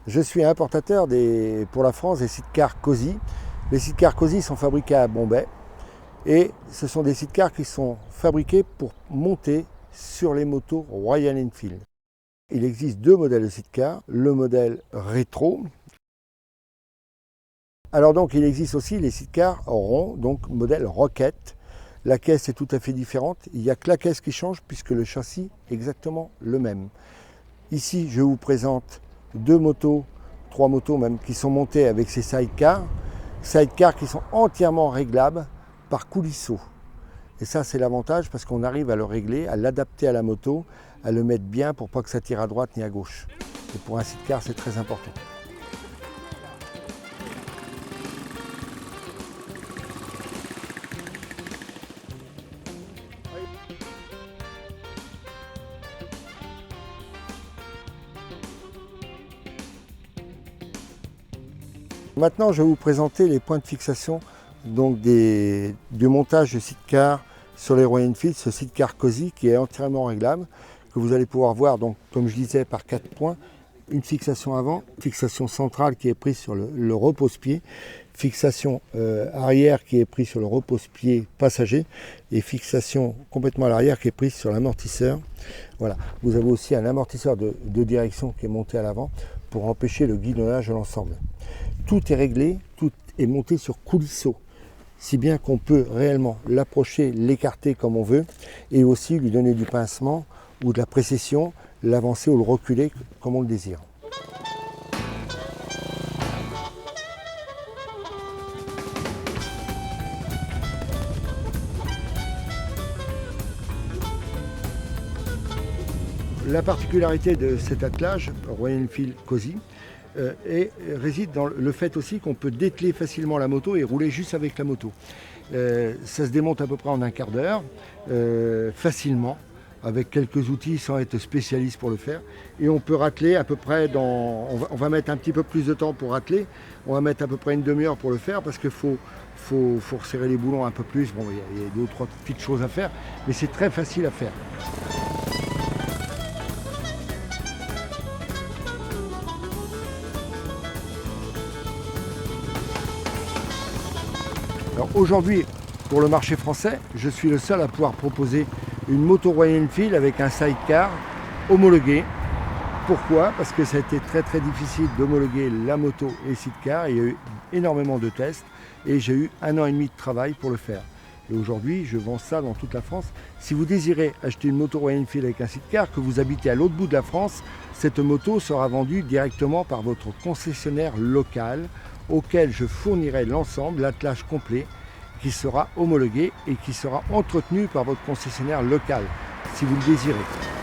Je suis importateur pour la France des sidecars Cozy. Les sidecars Cozy sont fabriqués à Bombay et ce sont des sidecars qui sont fabriqués pour monter sur les motos Royal Enfield. Il existe deux modèles de sidecars, le modèle rétro. Alors donc il existe aussi les sidecars ronds, donc modèle Rocket. La caisse est tout à fait différente, il n'y a que la caisse qui change puisque le châssis est exactement le même. Ici je vous présente deux motos, trois motos même, qui sont montées avec ces sidecars qui sont entièrement réglables par coulisseau. Et ça c'est l'avantage parce qu'on arrive à le régler, à l'adapter à la moto, à le mettre bien pour pas que ça tire à droite ni à gauche. Et pour un sidecar c'est très important. Maintenant, je vais vous présenter les points de fixation donc du montage de sidecar sur les Royal Enfield, ce sidecar Cozy qui est entièrement réglable, que vous allez pouvoir voir, donc, comme je disais, par 4 points. Une fixation avant, fixation centrale qui est prise sur le repose-pied, fixation arrière qui est prise sur le repose-pied passager et fixation complètement à l'arrière qui est prise sur l'amortisseur. Voilà. Vous avez aussi un amortisseur de direction qui est monté à l'avant pour empêcher le guidonnage de l'ensemble. Tout est réglé, tout est monté sur coulisseau, si bien qu'on peut réellement l'approcher, l'écarter comme on veut et aussi lui donner du pincement ou de la précession, l'avancer ou le reculer comme on le désire. La particularité de cet attelage Royal Enfield Cozy réside dans le fait aussi qu'on peut dételer facilement la moto et rouler juste avec la moto. Ça se démonte à peu près en un quart d'heure, facilement, avec quelques outils sans être spécialiste pour le faire. Et on peut racler à peu près on va mettre un petit peu plus de temps pour racler. On va mettre à peu près une demi-heure pour le faire parce qu'il faut resserrer les boulons un peu plus. Bon, il y a deux ou trois petites choses à faire, mais c'est très facile à faire. Alors aujourd'hui, pour le marché français, je suis le seul à pouvoir proposer une moto Royal Enfield avec un sidecar homologué. Pourquoi? Parce que ça a été très difficile d'homologuer la moto et le sidecar. Il y a eu énormément de tests et j'ai eu 1 an et demi de travail pour le faire. Et aujourd'hui, je vends ça dans toute la France. Si vous désirez acheter une moto Royal Enfield avec un sidecar, que vous habitez à l'autre bout de la France, cette moto sera vendue directement par votre concessionnaire local auquel je fournirai l'ensemble, l'attelage complet, qui sera homologué et qui sera entretenu par votre concessionnaire local, si vous le désirez.